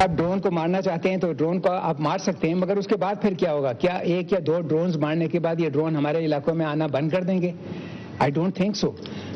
آپ ڈرون کو مارنا چاہتے ہیں تو ڈرون کو آپ مار سکتے ہیں، مگر اس کے بعد پھر کیا ہوگا؟ کیا ایک یا دو ڈرونز مارنے کے بعد یہ ڈرون ہمارے علاقوں میں آنا بند کر دیں گے؟ I don't think so.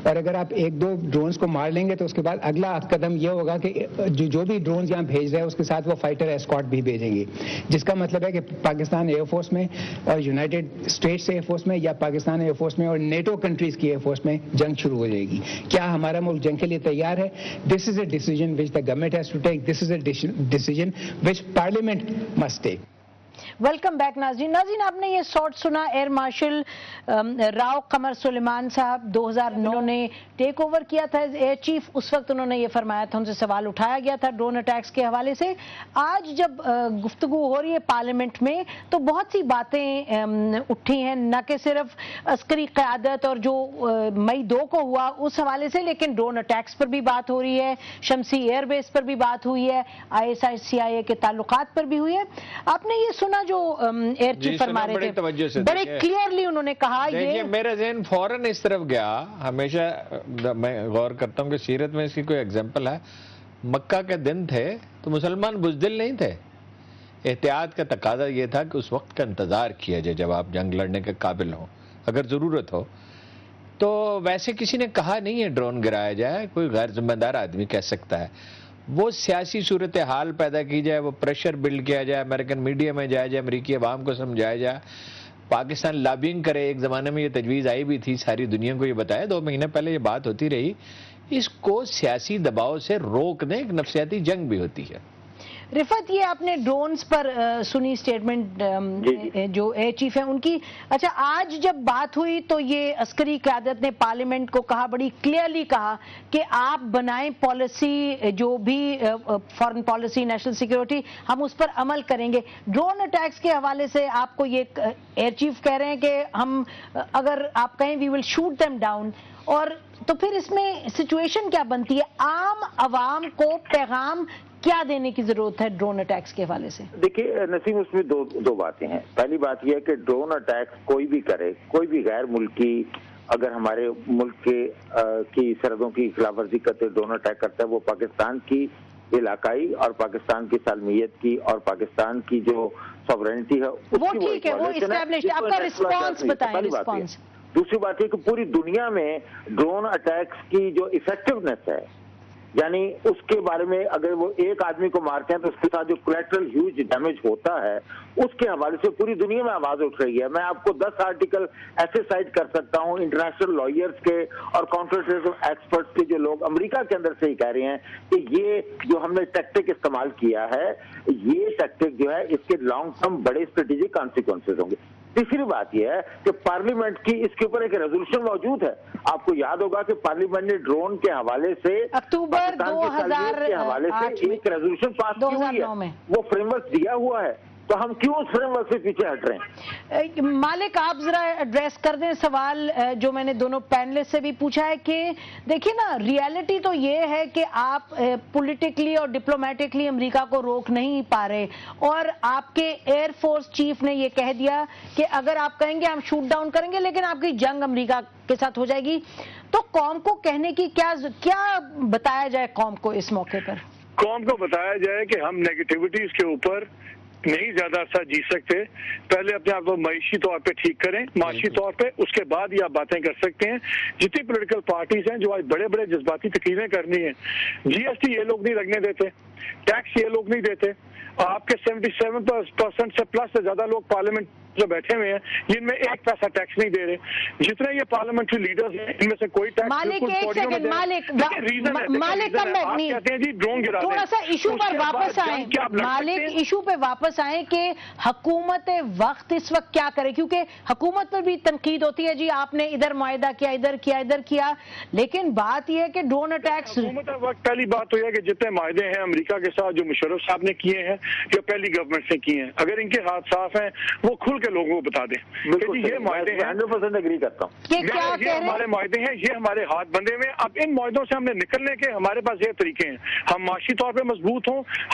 اور اگر آپ ایک دو ڈرونز کو مار لیں گے تو اس کے بعد اگلا قدم یہ ہوگا کہ جو بھی ڈرونز یہاں بھیج رہے ہیں اس کے ساتھ وہ فائٹر اسکواڈ بھی بھیجیں گے، جس کا مطلب ہے کہ پاکستان ایئر فورس میں اور یونائٹڈ اسٹیٹس ایئر فورس میں یا پاکستان ایئر فورس میں اور نیٹو کنٹریز کی ایئر فورس میں جنگ شروع ہو جائے گی. کیا ہمارا ملک جنگ کے لیے تیار ہے؟ This is a decision which the government has to take, this is a decision which parliament must take. Welcome back ناظرین. آپ نے یہ شارٹ سنا ایئر مارشل راؤ قمر سلیمان صاحب 2009 نے ٹیک اوور کیا تھا ایئر چیف. اس وقت انہوں نے یہ فرمایا تھا، ان سے سوال اٹھایا گیا تھا ڈرون اٹیکس کے حوالے سے. آج جب گفتگو ہو رہی ہے پارلیمنٹ میں تو بہت سی باتیں اٹھی ہیں، نہ کہ صرف عسکری قیادت اور جو مئی 2 کو ہوا اس حوالے سے، لیکن ڈرون اٹیکس پر بھی بات ہو رہی ہے، شمسی ایئر بیس پر بھی بات ہوئی ہے، ISI-CIA کے تعلقات پر بھی ہوئی ہے. آپ نے یہ سنا جو ایئر چیف فرما رہے تھے، بڑے کلیئرلی انہوں نے کہا. یہ میرا ذہن فوراً اس طرف گیا. ہمیشہ میں غور کرتا ہوں کہ سیرت میں اس کی کوئی ایگزامپل ہے. مکہ کے دن تھے تو مسلمان بزدل نہیں تھے. احتیاط کا تقاضا یہ تھا کہ اس وقت کا انتظار کیا جائے جب آپ جنگ لڑنے کے قابل ہوں، اگر ضرورت ہو. تو ویسے کسی نے کہا نہیں ہے ڈرون گرایا جائے، کوئی غیر ذمہ دار آدمی کہہ سکتا ہے. وہ سیاسی صورتحال پیدا کی جائے، وہ پریشر بلڈ کیا جائے، امریکن میڈیا میں جایا جائے، امریکی عوام کو سمجھایا جائے، پاکستان لابینگ کرے. ایک زمانے میں یہ تجویز آئی بھی تھی، ساری دنیا کو یہ بتایا، 2 مہینے پہلے یہ بات ہوتی رہی. اس کو سیاسی دباؤ سے روک دیں، ایک نفسیاتی جنگ بھی ہوتی ہے. رفت، یہ آپ نے ڈرونز پر سنی سٹیٹمنٹ جو ایئر چیف ہیں ان کی. اچھا، آج جب بات ہوئی تو یہ عسکری قیادت نے پارلیمنٹ کو کہا، بڑی کلیئرلی کہا کہ آپ بنائیں پالیسی، جو بھی فارن پالیسی، نیشنل سیکیورٹی، ہم اس پر عمل کریں گے. ڈرون اٹیکس کے حوالے سے آپ کو یہ ایئر چیف کہہ رہے ہیں کہ ہم اگر آپ کہیں وی ول شوٹ دیم ڈاؤن، اور تو پھر اس میں سچویشن کیا بنتی ہے؟ عام عوام کو پیغام کیا دینے کی ضرورت ہے ڈرون اٹیکس کے حوالے سے؟ دیکھیے نسیم، اس میں دو باتیں ہیں. پہلی بات یہ ہے کہ ڈرون اٹیکس کوئی بھی کرے، کوئی بھی غیر ملکی اگر ہمارے ملک کی سرحدوں کی خلاف ورزی کرتے ڈرون اٹیک کرتا ہے، وہ پاکستان کی علاقائی اور پاکستان کی سالمیت کی اور پاکستان کی جو سوورنٹی ہے وہ ٹھیک ہے، وہ اسٹیبلشڈ. آپ کا رسپانس بتائیں. رسپانس. دوسری بات یہ کہ پوری دنیا میں ڈرون اٹیکس کی جو ایفیکٹونیس ہے، یعنی اس کے بارے میں اگر وہ ایک آدمی کو مارتے ہیں تو اس کے ساتھ جو کولیٹرل ہیوج ڈیمیج ہوتا ہے، اس کے حوالے سے پوری دنیا میں آواز اٹھ رہی ہے. میں آپ کو 10 آرٹیکل ایسے سائٹ کر سکتا ہوں انٹرنیشنل لائرز کے اور کاؤنٹر ٹیررزم ایکسپرٹس کے، جو لوگ امریکہ کے اندر سے ہی کہہ رہے ہیں کہ یہ جو ہم نے ٹیکٹک استعمال کیا ہے، یہ ٹیکٹک جو ہے اس کے لانگ ٹرم بڑے اسٹریٹجک کانسیکوینسز ہوں گے. تیسری بات یہ ہے کہ پارلیمنٹ کی اس کے اوپر ایک ریزولوشن موجود ہے. آپ کو یاد ہوگا کہ پارلیمنٹ نے ڈرون کے حوالے سے اکتوبر 2008 کے حوالے سے ایک ریزولوشن پاس کی ہوئی ہے، وہ فریم ورک دیا ہوا ہے. تو ہم کیوں اس فریم ورک سے پیچھے ہٹ رہے ہیں؟ مالک، آپ ذرا ایڈریس کر دیں سوال جو میں نے دونوں پینلسٹ سے بھی پوچھا ہے کہ دیکھیں نا، ریالٹی تو یہ ہے کہ آپ پولیٹیکلی اور ڈپلومیٹکلی امریکہ کو روک نہیں پا رہے، اور آپ کے ایئر فورس چیف نے یہ کہہ دیا کہ اگر آپ کہیں گے ہم شوٹ ڈاؤن کریں گے لیکن آپ کی جنگ امریکہ کے ساتھ ہو جائے گی. تو قوم کو کہنے کی کیا بتایا جائے؟ قوم کو اس موقع پر قوم کو بتایا جائے کہ ہم نیگیٹیوٹیز کے اوپر نہیں زیادہ عرصہ جی سکتے. پہلے اپنے آپ کو معیشی طور پہ ٹھیک کریں، معاشی طور پہ، اس کے بعد یہ آپ باتیں کر سکتے ہیں. جتنی پولیٹیکل پارٹیز ہیں جو آج بڑے بڑے جذباتی تقریریں کرنی ہیں، GST یہ لوگ نہیں لگنے دیتے، ٹیکس یہ لوگ نہیں دیتے. آپ کے 77% سے پلس سے زیادہ لوگ پارلیمنٹ جو بیٹھے ہوئے ہیں جن میں 1 پیسہ ٹیکس نہیں دے رہے. جتنے یہ پارلیمنٹری لیڈرز ہیں ان میں سے کوئی ٹیکس تھوڑا سا ایشو پر واپس آئیں. مالک، ایشو پہ واپس آئیں کہ حکومت وقت اس وقت کیا کرے، کیونکہ حکومت پر بھی تنقید ہوتی ہے، جی آپ نے ادھر معاہدہ کیا، ادھر کیا، لیکن بات یہ ہے کہ ڈرون اٹیکس. حکومت وقت پہلی بات تو یہ ہے کہ جتنے معاہدے ہیں امریکہ کے ساتھ جو مشرف صاحب نے کیے ہیں یا پہلی گورنمنٹ نے کیے ہیں، اگر ان کے ہاتھ صاف ہیں وہ کھل کے لوگوں کو بتا دیں کہ یہ معاہدے ہیں. 100% اگری کرتا ہوں. یہ ہمارے معاہدے ہیں، یہ ہمارے ہاتھ بندھے ہوئے. اب ان معاہدوں سے ہم نے نکلنے کے ہمارے پاس یہ طریقے ہیں. ہم معاشی طور پہ مضبوط ہوں،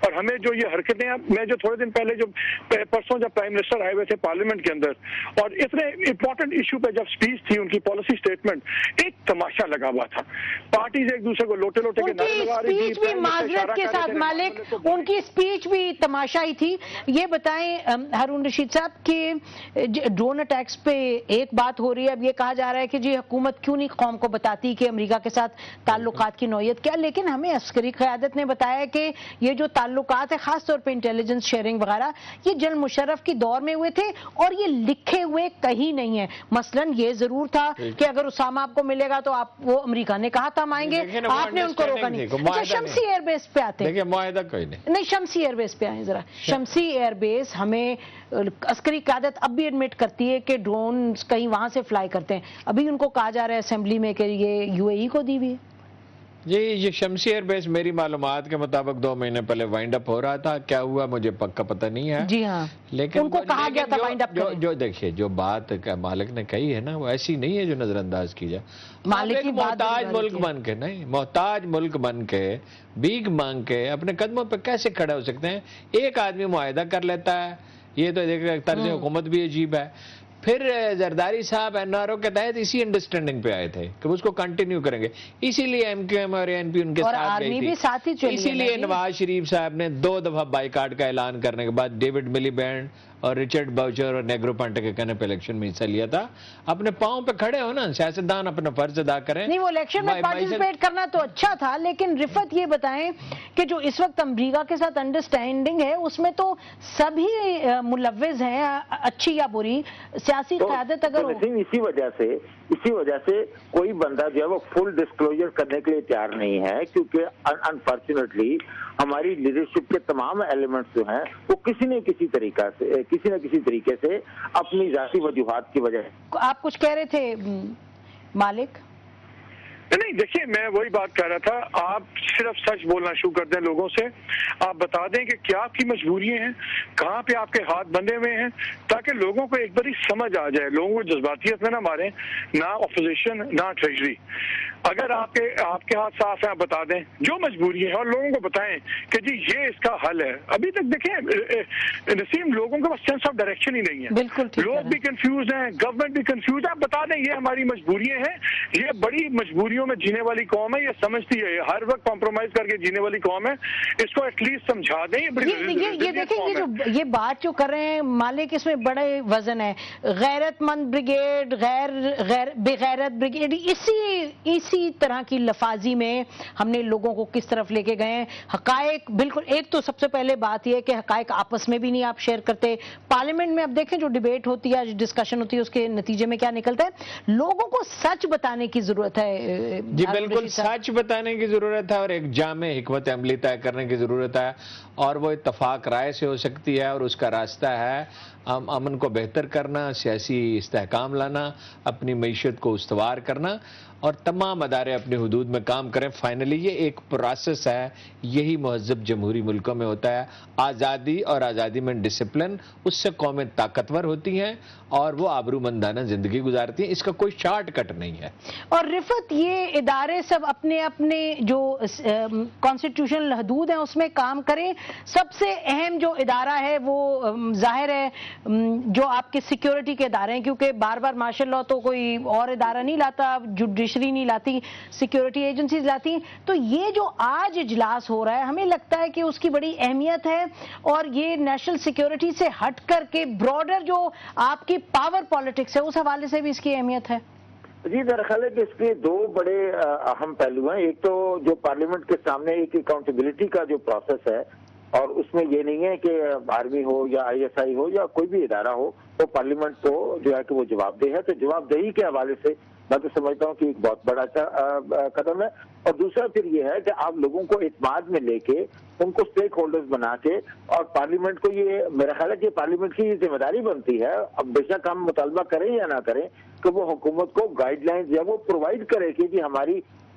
اور ہمیں جو یہ حرکتیں میں جو تھوڑے دن پہلے جو پرسوں جب پرائم منسٹر آئے ہوئے تھے پارلیمنٹ کے اندر اور اتنے امپورٹنٹ ایشو پہ جب اسپیچ تھی ان کی پالیسی اسٹیٹمنٹ ایک تماشا لگا ہوا تھا پارٹیز ایک دوسرے کو لوٹے لوٹے کے نعرے لگا رہی تھی معذرت کے ساتھ مالک ان کی اسپیچ بھی تماشا ہی تھی یہ بتائیں ہارون رشید صاحب کہ ڈرون اٹیکس پہ ایک بات ہو رہی ہے اب یہ کہا جا رہا ہے کہ جی حکومت کیوں نہیں قوم کو بتاتی کہ امریکہ کے ساتھ تعلقات کی نوعیت کیا لیکن ہمیں عسکری قیادت نے بتایا کہ یہ جو تعلقات ہیں خاص طور پہ انٹیلیجنس شیئرنگ وغیرہ یہ جنرل مشرف کی دور میں ہوئے تھے اور یہ لکھے ہوئے کہیں نہیں ہے مثلاً یہ ضرور تھا کہ اگر اسامہ آپ کو ملے گا تو آپ وہ امریکہ نے کہا تھا ہم آئیں گے آپ نے ان کو روکا نہیں اچھا شمسی ایئر بیس پہ آتے ہیں معاہدہ کوئی نہیں شمسی ایئر بیس پہ آئیں ذرا شمسی ایئر بیس ہمیں عسکری قیادت اب بھی ایڈمٹ کرتی ہے کہ ڈرون کہیں وہاں سے فلائی کرتے ہیں ابھی ان کو کہا جا رہا ہے اسمبلی میں کہ یہ یو اے ای کو دی ہوئی ہے جی یہ شمسی ایئر بیس میری معلومات کے مطابق 2 مہینے پہلے وائنڈ اپ ہو رہا تھا کیا ہوا مجھے پکا پتہ نہیں ہے جی ہاں لیکن ان کو کہا گیا تھا وائنڈ اپ جو دیکھیے جو بات مالک نے کہی ہے نا وہ ایسی نہیں ہے جو نظر انداز کی جائے مالک کی محتاج ملک بن کے نہیں محتاج ملک بن کے بھیک مانگ کے اپنے قدموں پہ کیسے کھڑے ہو سکتے ہیں ایک آدمی معاہدہ کر لیتا ہے یہ تو دیکھ طرز حکومت بھی عجیب ہے پھر زرداری صاحب این آر او کے تحت اسی انڈرسٹینڈنگ پہ آئے تھے کہ اس کو کنٹینیو کریں گے اسی لیے ایم کیو ایم اور این پی ان کے ساتھ گئی تھی اسی لیے نواز شریف صاحب نے 2 دفعہ بائیکاٹ کا اعلان کرنے کے بعد ڈیوڈ ملی بینڈ اور رچرڈ باؤچر اور نیگرو پانٹے کے کہنے پہ الیکشن میں حصہ لیا تھا اپنے پاؤں پہ کھڑے ہو نا سیاستدان اپنا فرض ادا کریں نہیں وہ الیکشن میں پارٹیسپیٹ کرنا تو اچھا تھا لیکن رفت یہ بتائیں کہ جو اس وقت امریکہ کے ساتھ انڈرسٹینڈنگ ہے اس میں تو سبھی ملوث ہیں اچھی یا بری سیاسی قیادت اگر اسی وجہ سے کوئی بندہ جو ہے وہ فل ڈسکلوجر کرنے کے لیے تیار نہیں ہے کیونکہ انفارچونیٹلی ہماری لیڈرشپ کے تمام ایلیمنٹس جو ہیں وہ کسی نہ کسی طریقے سے اپنی ذاتی وجوہات کی وجہ آپ کچھ کہہ رہے تھے مالک نہیں دیکھیے میں وہی بات کہہ رہا تھا آپ صرف سچ بولنا شروع کر دیں لوگوں سے آپ بتا دیں کہ کیا آپ کی مجبوریاں ہیں کہاں پہ آپ کے ہاتھ بندھے ہوئے ہیں تاکہ لوگوں کو ایک باری سمجھ آ جائے لوگوں کو جذباتیت میں نہ ماریں نہ اپوزیشن نہ ٹریجری اگر آپ کے ہاتھ صاف ہیں آپ بتا دیں جو مجبوری ہے اور لوگوں کو بتائیں کہ جی یہ اس کا حل ہے ابھی تک دیکھیں نسیم لوگوں کے پاس سینس آف ڈائریکشن ہی نہیں ہے لوگ بھی کنفیوز ہیں گورنمنٹ بھی کنفیوز ہے آپ بتا دیں یہ ہماری مجبوریاں ہیں یہ بڑی مجبوریوں میں جینے والی قوم ہے یہ سمجھتی ہے ہر وقت کمپرومائز کر کے جینے والی قوم ہے اس کو ایٹ لیسٹ سمجھا دیں یہ دیکھیں یہ بات جو کر رہے ہیں مالک اس میں بڑے وزن ہے غیرت مند بریگیڈ بے غیرت بریگیڈ اسی طرح کی لفاظی میں ہم نے لوگوں کو کس طرف لے کے گئے ہیں حقائق بالکل ایک تو سب سے پہلے بات یہ ہے کہ حقائق آپس میں بھی نہیں آپ شیئر کرتے پارلیمنٹ میں اب دیکھیں جو ڈیبیٹ ہوتی ہے ڈسکشن ہوتی ہے اس کے نتیجے میں کیا نکلتا ہے لوگوں کو سچ بتانے کی ضرورت ہے جی بالکل سچ بتانے کی ضرورت ہے اور ایک جامع حکمت عملی طے کرنے کی ضرورت ہے اور وہ اتفاق رائے سے ہو سکتی ہے اور اس کا راستہ ہے امن کو بہتر کرنا سیاسی استحکام لانا اپنی معیشت کو استوار کرنا اور تمام ادارے اپنی حدود میں کام کریں فائنلی یہ ایک پروسیس ہے یہی مہذب جمہوری ملکوں میں ہوتا ہے آزادی اور آزادی میں ڈسپلن اس سے قومیں طاقتور ہوتی ہیں اور وہ آبرومندانہ زندگی گزارتی ہیں اس کا کوئی شارٹ کٹ نہیں ہے اور رفت یہ ادارے سب اپنے اپنے جو کانسٹیٹیوشنل حدود ہیں اس میں کام کریں سب سے اہم جو ادارہ ہے وہ ظاہر ہے جو آپ کے سیکیورٹی کے ادارے ہیں کیونکہ بار بار مارشل لاء تو کوئی اور ادارہ نہیں لاتا جوڈیشری نہیں لاتی سیکیورٹی ایجنسیز لاتی تو یہ جو آج اجلاس ہو رہا ہے ہمیں لگتا ہے کہ اس کی بڑی اہمیت ہے اور یہ نیشنل سیکیورٹی سے ہٹ کر کے براڈر جو آپ کی پاور پالیٹکس ہے اس حوالے سے بھی اس کی اہمیت ہے جی میرا خیال ہے کہ اس کے 2 بڑے اہم پہلو ہیں ایک تو جو پارلیمنٹ کے سامنے ایک اکاؤنٹیبلٹی کا جو پروسیس ہے اور اس میں یہ نہیں ہے کہ آرمی ہو یا آئی ایس آئی ہو یا کوئی بھی ادارہ ہو وہ پارلیمنٹ کو جو ہے کہ وہ جواب دہ ہے تو جواب دہی کے حوالے سے میں تو سمجھتا ہوں کہ ایک بہت بڑا قدم ہے اور دوسرا پھر یہ ہے کہ آپ لوگوں کو اعتماد میں لے کے ان کو اسٹیک ہولڈرز بنا کے اور پارلیمنٹ کو یہ میرا خیال ہے کہ پارلیمنٹ کی ذمہ داری بنتی ہے اب بے شک ہم مطالبہ کریں یا نہ کریں کہ وہ حکومت کو گائیڈ لائنز یا وہ پرووائڈ کرے کہ جی ہماری